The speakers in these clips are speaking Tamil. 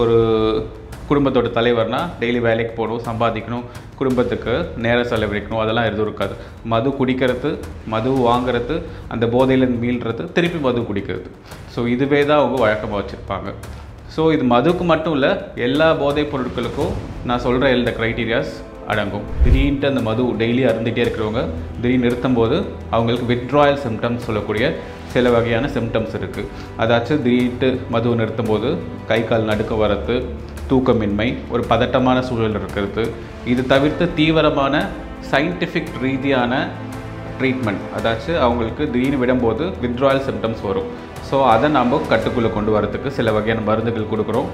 ஒரு குடும்பத்தோட தலைவர்னா டெய்லி வேலைக்கு போகணும், சம்பாதிக்கணும், குடும்பத்துக்கு நேரம் செலவழிக்கணும், அதெல்லாம் எதுவும் இருக்காது. மது குடிக்கிறது, மது வாங்குறது, அந்த போதையிலேருந்து மீள்றது, திருப்பி மது குடிக்கிறது. ஸோ இதுவே தான் அவங்க வழக்கமாக வச்சுருப்பாங்க. ஸோ இது மதுக்கு மட்டும் இல்லை, எல்லா போதைப் பொருட்களுக்கும் நான் சொல்கிற இந்த க்ரைட்டீரியாஸ் அடங்கும். திடீர்னு அந்த மது டெய்லி அருந்துகிட்டே இருக்கிறவங்க திடீர்னு நிறுத்தும்போது அவங்களுக்கு வித்ட்ராயல் சிம்டம்ஸ் சொல்லக்கூடிய சில வகையான சிம்டம்ஸ் இருக்குது. அதாச்சும் திடீர்னு மது நிறுத்தும்போது கை கால் நடுக்க வரது, தூக்கமின்மை, ஒரு பதட்டமான சூழல் இருக்கிறது. இது தவிர்த்து தீவிரமான சயின்டிஃபிக் ரீதியான ட்ரீட்மெண்ட், அதாச்சும் அவங்களுக்கு திடீர்னு விடும்போது வித்ட்ராயல் சிம்டம்ஸ் வரும். ஸோ அதை நம்ம கட்டுக்குள்ளே கொண்டு வரதுக்கு சில வகையான மருந்துகள் கொடுக்குறோம்.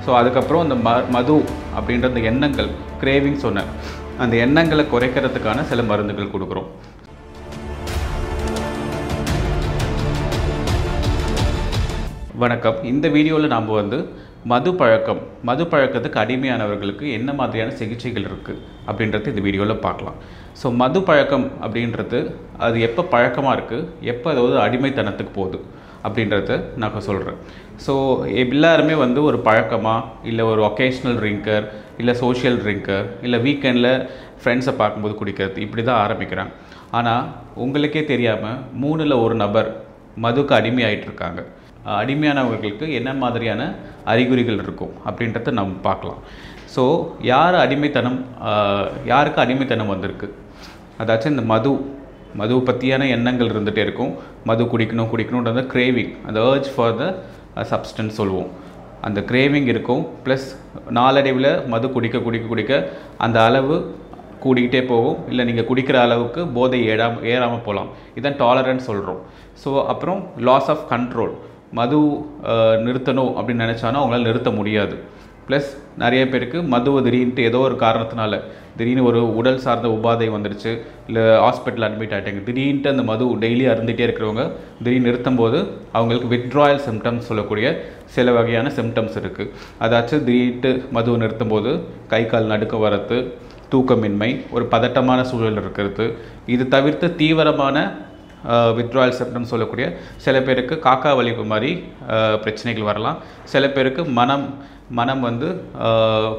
ஸோ அதுக்கப்புறம் அந்த மது அப்படின்ற அந்த எண்ணங்கள், கிரேவிங் சொன்ன அந்த எண்ணங்களை குறைக்கிறதுக்கான சில மருந்துகள் கொடுக்குறோம். வணக்கம். இந்த வீடியோவில் நாம் மது பழக்கத்துக்கு அடிமையானவர்களுக்கு என்ன மாதிரியான சிகிச்சைகள் இருக்குது அப்படின்றது இந்த வீடியோவில் பார்க்கலாம். ஸோ மது பழக்கம் அப்படின்றது அது எப்போ பழக்கமாக இருக்குது, எப்போ அதாவது அடிமைத்தனத்துக்கு போகுது அப்படின்றத நான் சொல்கிறேன். ஸோ எல்லாருமே ஒரு பழக்கமாக, இல்லை ஒரு ஒகேஷ்னல் ட்ரிங்கர், இல்லை சோஷியல் ட்ரிங்கர், இல்லை வீக்கெண்டில் ஃப்ரெண்ட்ஸை பார்க்கும்போது குடிக்கிறது, இப்படி தான் ஆரம்பிக்கிறாங்க. ஆனால் உங்களுக்கே தெரியாமல் 3ல் 1 நபர் மதுக்கு அடிமையாயிட்டிருக்காங்க. அடிமையானவர்களுக்கு என்ன மாதிரியான அறிகுறிகள் இருக்கும் அப்படின்றத நம்ம பார்க்கலாம். ஸோ யாருக்கு அடிமைத்தனம் வந்திருக்கு, அதாச்சும் இந்த மது பற்றியான எண்ணங்கள் இருந்துகிட்டே இருக்கும். மது குடிக்கணுன்றது கிரேவிங், அந்த ஏர்ஜ் ஃபார் த சப்ஸ்டன்ஸ் சொல்லுவோம். அந்த கிரேவிங் இருக்கும். ப்ளஸ் நாளடைவில் மது குடிக்க அந்த அளவு கூடிக்கிட்டே போகும். இல்லை நீங்கள் குடிக்கிற அளவுக்கு போதை ஏறாமல் போகலாம். இதுதான் டாலரன்ஸ் சொல்கிறோம். ஸோ அப்புறம் லாஸ் ஆஃப் கண்ட்ரோல், மது நிறுத்தணும் அப்படின்னு நினச்சானா அவங்களால நிறுத்த முடியாது. ப்ளஸ் நிறைய பேருக்கு மதுவை திடீர்னு ஏதோ ஒரு காரணத்தினால திடீர்னு ஒரு உடல் சார்ந்த உபாதை வந்துடுச்சு, இல்லை ஹாஸ்பிட்டல் அட்மிட் ஆகிட்டாங்க. திடீர்னு அந்த மது டெய்லி அருந்துகிட்டே இருக்கிறவங்க திடீர்னு நிறுத்தும்போது அவங்களுக்கு வித்ட்ராயல் சிம்டம்ஸ் சொல்லக்கூடிய சில வகையான சிம்டம்ஸ் இருக்குது. அதாச்சும் திடீர்னு மதுவை நிறுத்தும்போது கை கால் நடுக்க வரது, தூக்கமின்மை, ஒரு பதட்டமான சூழல் இருக்கிறது. இது தவிர்த்து தீவிரமான வித்ட்ராயல் சிம்டம்ஸ் சொல்லக்கூடிய சில பேருக்கு காக்கா வலிப்பு மாதிரி பிரச்சனைகள் வரலாம். சில பேருக்கு மனம்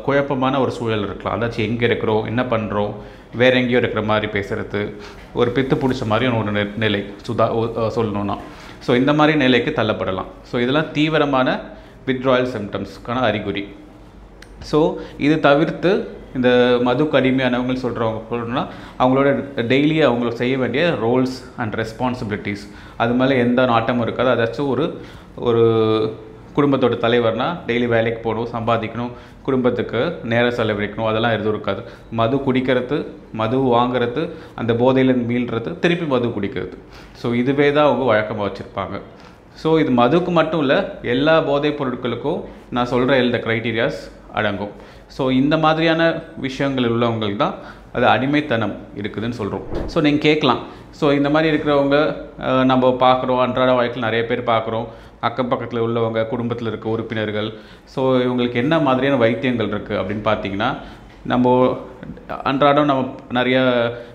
குழப்பமான ஒரு சூழல் இருக்கலாம். அதாச்சும் எங்கே இருக்கிறோம், என்ன பண்ணுறோம், வேறு எங்கேயோ இருக்கிற மாதிரி பேசுகிறது, ஒரு பித்து பிடிச்ச மாதிரியான ஒரு நிலை சொல்லணுன்னா. ஸோ இந்த மாதிரி நிலைக்கு தள்ளப்படலாம். ஸோ இதெல்லாம் தீவிரமான வித்ட்ராயல் சிம்டம்ஸ்க்கான அறிகுறி. ஸோ இது தவிர்த்து இந்த மதுக்கு அடிமையானவங்க சொல்கிறோன்னா அவங்களோட டெய்லி அவங்களுக்கு செய்ய வேண்டிய ரோல்ஸ் அண்ட் ரெஸ்பான்சிபிலிட்டிஸ், அது மேலே எந்த நாட்டமும் இருக்காது. அதாச்சும் ஒரு குடும்பத்தோட தலைவர்னா டெய்லி வேலைக்கு போகணும், சம்பாதிக்கணும், குடும்பத்துக்கு நேரம் செலவழிக்கணும், அதெல்லாம் எதுவும் இருக்காது. மது குடிக்கிறது, மது வாங்குறது, அந்த போதையிலேருந்து மீள்றது, திருப்பி மது குடிக்கிறது. ஸோ இதுவே தான் அவங்க வழக்கமாக வச்சுருப்பாங்க. ஸோ இது மதுக்கு மட்டும் இல்லை, எல்லா போதைப் பொருட்களுக்கும் நான் சொல்கிற இந்த க்ரைட்டீரியாஸ் அடங்கும். ஸோ இந்த மாதிரியான விஷயங்கள் உள்ளவங்களுக்கு தான் அது அடிமைத்தனம் இருக்குதுன்னு சொல்கிறோம். ஸோ நீங்கள் கேட்கலாம், ஸோ இந்த மாதிரி இருக்கிறவங்க நம்ம பார்க்குறோம், அன்றாட வாழ்க்கையில் நிறைய பேர் பார்க்குறோம், அக்கம் பக்கத்தில் உள்ளவங்க, குடும்பத்தில் இருக்க உறுப்பினர்கள். ஸோ இவங்களுக்கு என்ன மாதிரியான வைத்தியங்கள் இருக்குது அப்படின்னு பார்த்தீங்கன்னா, நம்ம அன்றாடம் நம்ம நிறைய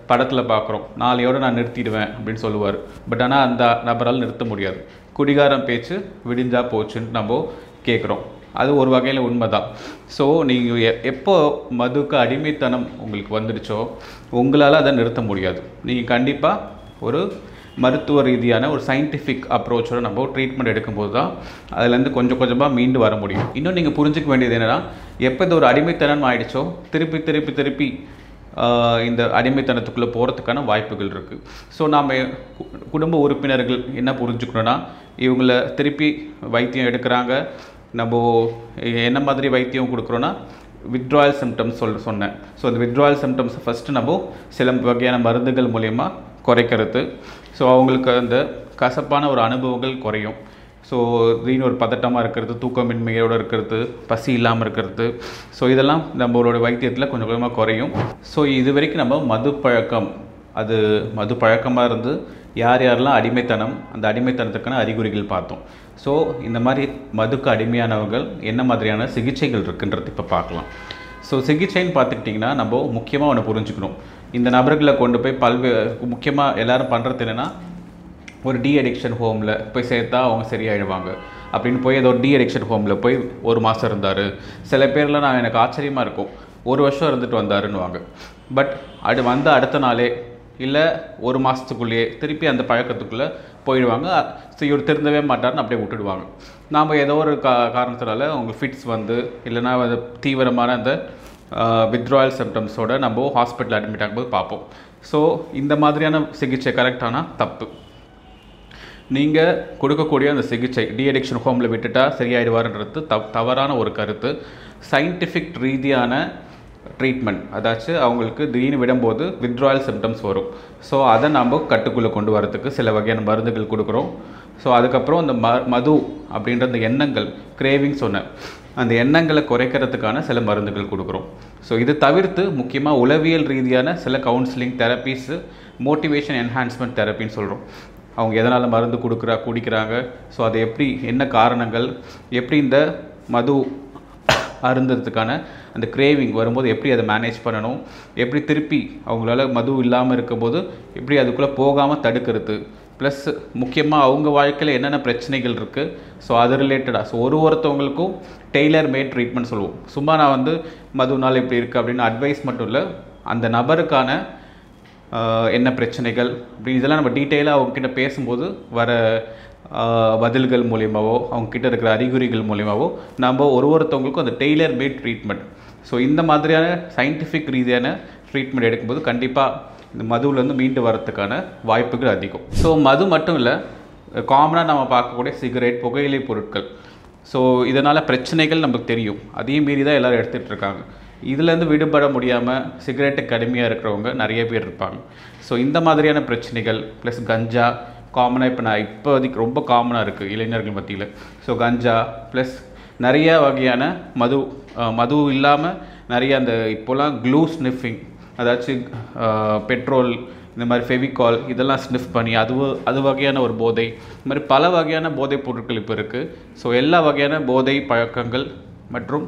படத்தில் பார்க்குறோம், நாளையோடு நான் நிறுத்திடுவேன் அப்படின்னு சொல்லுவார். பட் ஆனால் அந்த நபரால் நிறுத்த முடியாது. குடிகாரம் பேச்சு விடிஞ்சா போச்சுன்னு நம்ம கேட்குறோம். அது ஒரு வகையில் உண்மை தான். ஸோ நீங்கள் எப்போ மதுக்கு அடிமைத்தனம் உங்களுக்கு வந்துடுச்சோ உங்களால் அதை நிறுத்த முடியாது. நீங்கள் கண்டிப்பாக ஒரு மருத்துவ ரீதியான ஒரு சயின்டிஃபிக் அப்ரோச்சோட நம்ம ட்ரீட்மெண்ட் எடுக்கும்போது தான் அதுலேருந்து கொஞ்சம் கொஞ்சமாக மீண்டு வர முடியும். இன்னும் நீங்கள் புரிஞ்சிக்க வேண்டியது என்னென்னா, எப்போ இது ஒரு அடிமைத்தனம் ஆகிடுச்சோ திருப்பி இந்த அடிமைத்தனத்துக்குள்ளே போகிறதுக்கான வாய்ப்புகள் இருக்குது. ஸோ நாம் குடும்ப உறுப்பினர்கள் என்ன புரிஞ்சுக்கணுன்னா, இவங்கள திருப்பி வைத்தியம் எடுக்கிறாங்க, நம்ம என்ன மாதிரி வைத்தியம் கொடுக்குறோன்னா வித்ட்ராயல் சிம்டம்ஸ் சொன்னேன். ஸோ அந்த வித்ட்ராயல் சிம்டம்ஸை ஃபஸ்ட்டு நம்ம சில வகையான மருந்துகள் மூலயமா குறைக்கிறது. ஸோ அவங்களுக்கு அந்த கசப்பான ஒரு அனுபவங்கள் குறையும். ஸோ திடீர்னு ஒரு பதட்டமாக இருக்கிறது, தூக்கமின்மையோடு இருக்கிறது, பசி இல்லாமல் இருக்கிறது, ஸோ இதெல்லாம் நம்மளோட வைத்தியத்தில் கொஞ்சம் கொஞ்சமாக குறையும். ஸோ இது வரைக்கும் நம்ம மது பழக்கமாக இருந்து யாரெல்லாம் அடிமைத்தனம், அந்த அடிமைத்தனத்துக்கான அறிகுறிகள் பார்த்தோம். ஸோ இந்த மாதிரி மதுக்கு அடிமையானவர்கள் என்ன மாதிரியான சிகிச்சைகள் இருக்குன்றது இப்போ பார்க்கலாம். ஸோ சிகிச்சைன்னு பார்த்துக்கிட்டிங்கன்னா நம்ம முக்கியமாக ஒன்று புரிஞ்சுக்கணும். இந்த நபர்களை கொண்டு போய் முக்கியமாக எல்லோரும் பண்ணுறது என்னென்னா, ஒரு டி அடிக்ஷன் ஹோமில் போய் சேர்த்தா அவங்க சரியாயிடுவாங்க அப்படின்னு போய் ஏதோ டி அடிக்ஷன் ஹோமில் போய் 1 மாதம் இருந்தார். சில பேர்லாம் எனக்கு ஆச்சரியமாக இருக்கும், 1 வருஷம் இருந்துட்டு வந்தாருன்னுவாங்க. பட் அது வந்த அடுத்த நாளே இல்லை 1 மாதத்துக்குள்ளேயே திருப்பி அந்த பழக்கத்துக்குள்ளே போயிடுவாங்க. ஸோ இவர் திருந்தவே மாட்டார்னு அப்படியே விட்டுடுவாங்க. நாம் ஏதோ ஒரு காரணத்தினால அவங்களுக்கு ஃபிட்ஸ் வந்து இல்லைனா அது தீவிரமான அந்த வித்ட்ராயல் சிம்டம்ஸோடு நம்ம ஹாஸ்பிட்டல் அட்மிட் ஆகும்போது பார்ப்போம். ஸோ இந்த மாதிரியான சிகிச்சை கரெக்டான தப்பு. நீங்கள் கொடுக்கக்கூடிய அந்த சிகிச்சை டி அடிக்ஷன் ஹோமில் விட்டுட்டால் சரியாயிடுவார்ன்றது தவறான ஒரு கருத்து. சயின்டிஃபிக் ரீதியான ட்ரீட்மெண்ட், அதாச்சும் அவங்களுக்கு திடீர்னு விடும்போது வித்ட்ராயல் சிம்டம்ஸ் வரும். ஸோ அதை நம்ம கட்டுக்குள்ளே கொண்டு வரதுக்கு சில வகையான மருந்துகள் கொடுக்குறோம். ஸோ அதுக்கப்புறம் அந்த மது அப்படின்ற அந்த எண்ணங்கள் கிரேவிங் சொன்னேன், அந்த எண்ணங்களை குறைக்கிறதுக்கான சில மருந்துகள் கொடுக்குறோம். ஸோ இது தவிர்த்து முக்கியமாக உளவியல் ரீதியான சில கவுன்சிலிங் தெரப்பீஸு, மோட்டிவேஷன் என்ஹான்ஸ்மெண்ட் தெரப்பின்னு சொல்கிறோம். அவங்க எதனால் மருந்து குடிக்கிறாங்க, ஸோ அது எப்படி, என்ன காரணங்கள், எப்படி இந்த மது அருந்ததுக்கான அந்த கிரேவிங் வரும்போது எப்படி அதை மேனேஜ் பண்ணணும், எப்படி திருப்பி அவங்களால மது இல்லாமல் இருக்கும்போது எப்படி அதுக்குள்ளே போகாமல் தடுக்கிறது, ப்ளஸ் முக்கியமாக அவங்க வாழ்க்கையில் என்னென்ன பிரச்சனைகள் இருக்குது, ஸோ அது ரிலேட்டடாக. ஸோ ஒருத்தவங்களுக்கும் டெய்லர் மேட் ட்ரீட்மெண்ட் சொல்லுவோம். சும்மா நான் வந்து மதுனால் இப்படி இருக்குது அப்படின்னு அட்வைஸ் மட்டும் இல்லை, அந்த நபருக்கான என்ன பிரச்சனைகள் அப்படின்னு இதெல்லாம் நம்ம டீட்டெயிலாக அவங்கக்கிட்ட பேசும்போது வர பதில்கள் மூலியமாகவோ அவங்கக்கிட்ட இருக்கிற அறிகுறிகள் மூலியமாகவோ நம்ம ஒருத்தவங்களுக்கும் அந்த டெய்லர் மேட் ட்ரீட்மெண்ட். ஸோ இந்த மாதிரியான சயின்டிஃபிக் ரீதியான ட்ரீட்மெண்ட் எடுக்கும்போது கண்டிப்பாக இந்த மதுவிலேருந்து மீண்டு வரத்துக்கான வாய்ப்புகள் அதிகம். ஸோ மது மட்டும் இல்லை, காமனாக நம்ம பார்க்கக்கூடிய சிகரெட், புகையிலை பொருட்கள், ஸோ இதனால் பிரச்சனைகள் நமக்கு தெரியும், அதையும் மீறி தான் எல்லோரும் எடுத்துகிட்டு இருக்காங்க. இதுலேருந்து விடுபட முடியாமல் சிகரெட்டுக்கு கடுமையாக இருக்கிறவங்க நிறைய பேர் இருப்பாங்க. ஸோ இந்த மாதிரியான பிரச்சனைகள் ப்ளஸ் கஞ்சா காமனாக இப்போதைக்கு ரொம்ப காமனாக இருக்குது இளைஞர்கள் மத்தியில். ஸோ கஞ்சா ப்ளஸ் நிறைய வகையான மது இல்லாமல் நிறைய அந்த இப்போலாம் க்ளூ ஸ்னிஃபிங், அதாச்சும் பெட்ரோல், இந்த மாதிரி ஃபெவிகால் இதெல்லாம் ஸ்னிஃப் பண்ணி அது வகையான ஒரு போதை, இந்த மாதிரி பல வகையான போதைப் பொருட்கள் இப்போ இருக்குது. ஸோ எல்லா வகையான போதை பழக்கங்கள் மற்றும்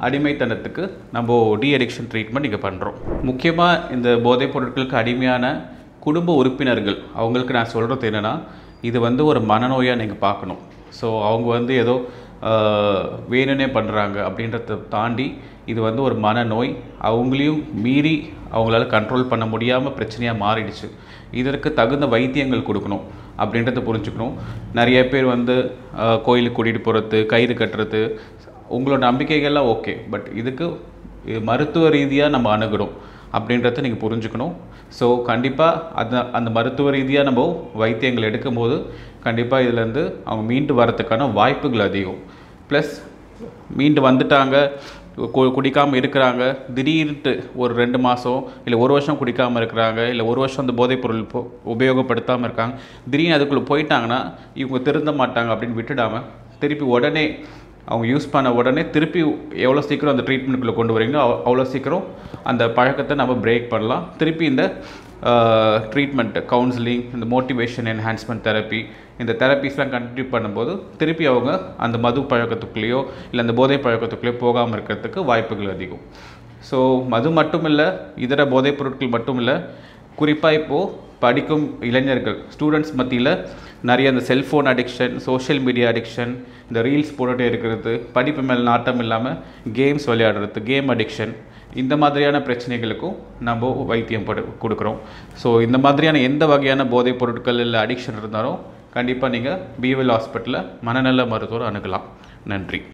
அடிமைத்தனத்துக்கு நம்ம டி அடிக்ஷன் ட்ரீட்மெண்ட் இங்கே பண்ணுறோம். முக்கியமாக இந்த போதைப் பொருட்களுக்கு அடிமையான குடும்ப உறுப்பினர்கள் அவங்களுக்கு நான் சொல்கிறது என்னென்னா, இது வந்து ஒரு மனநோயாக நீங்கள் பார்க்கணும். ஸோ அவங்க வந்து ஏதோ வேணும்னே பண்ணுறாங்க அப்படின்றத தாண்டி இது வந்து ஒரு மனநோய், அவங்களையும் மீறி அவங்களால கண்ட்ரோல் பண்ண முடியாமல் பிரச்சனையாக மாறிடுச்சு. இதற்கு தகுந்த வைத்தியங்கள் கொடுக்கணும் அப்படின்றத புரிஞ்சுக்கணும். நிறைய பேர் வந்து கோயிலுக்கு கூட்டிகிட்டு போகிறது, கயிறு கட்டுறது, உங்களோட நம்பிக்கைகள்லாம் ஓகே, பட் இதுக்கு மருத்துவ ரீதியாக நம்ம அணுகணும் அப்படின்றத நீங்கள் புரிஞ்சுக்கணும். ஸோ கண்டிப்பாக அந்த மருத்துவ ரீதியாக நம்ம வைத்தியங்கள் எடுக்கும்போது கண்டிப்பாக இதுலேருந்து அவங்க மீண்டு வரத்துக்கான வாய்ப்புகள் அதிகம். ப்ளஸ் மீண்டு வந்துட்டாங்க, குடிக்காமல் இருக்கிறாங்க, திடீர்னு ஒரு 2 மாதம் இல்லை 1 வருஷம் குடிக்காமல் இருக்கிறாங்க, இல்லை 1 வருஷம் அந்த போதைப்பொருள் உபயோகப்படுத்தாமல் இருக்காங்க, திடீர்னு அதுக்குள்ளே போயிட்டாங்கன்னா இவங்க திருந்த மாட்டாங்க அப்படின்னு விட்டுடாமல் திருப்பி உடனே அவங்க யூஸ் பண்ண உடனே திருப்பி எவ்வளோ சீக்கிரம் அந்த ட்ரீட்மெண்ட்டுக்குள்ளே கொண்டு வரீங்களோ அவ்வளோ சீக்கிரம் அந்த பழக்கத்தை நம்ம பிரேக் பண்ணலாம். திருப்பி இந்த ட்ரீட்மெண்ட், கவுன்சிலிங், இந்த மோட்டிவேஷன் என்ஹான்ஸ்மெண்ட் தெரப்பி, இந்த தெரப்பிஸ்லாம் கண்டினியூ பண்ணும்போது திருப்பி அவங்க அந்த மது பழக்கத்துக்குள்ளேயோ இல்லை அந்த போதை பழக்கத்துக்குள்ளேயோ போகாமல் இருக்கிறதுக்கு வாய்ப்புகள் அதிகம். ஸோ மது மட்டும் இல்லை, இதர போதைப் பொருட்கள் மட்டும் இல்லை, குறிப்பாக இப்போது படிக்கும் இளைஞர்கள், ஸ்டூடெண்ட்ஸ் மத்தியில் நிறைய அந்த cellphone addiction, social media addiction, இந்த ரீல்ஸ் போட்டுகிட்டே இருக்கிறது, படிப்பு மேலே நாட்டம் இல்லாமல் கேம்ஸ் விளையாடுறது, கேம் அடிக்ஷன், இந்த மாதிரியான பிரச்சனைகளுக்கும் நம்ம வைத்தியம் கொடுக்குறோம். ஸோ இந்த மாதிரியான எந்த வகையான போதைப் பொருட்கள் இல்லை அடிக்ஷன் இருந்தாலும் கண்டிப்பாக நீங்கள் பிஎல் ஹாஸ்பிட்டலில் மனநல மருத்துவர் அணுகலாம். நன்றி.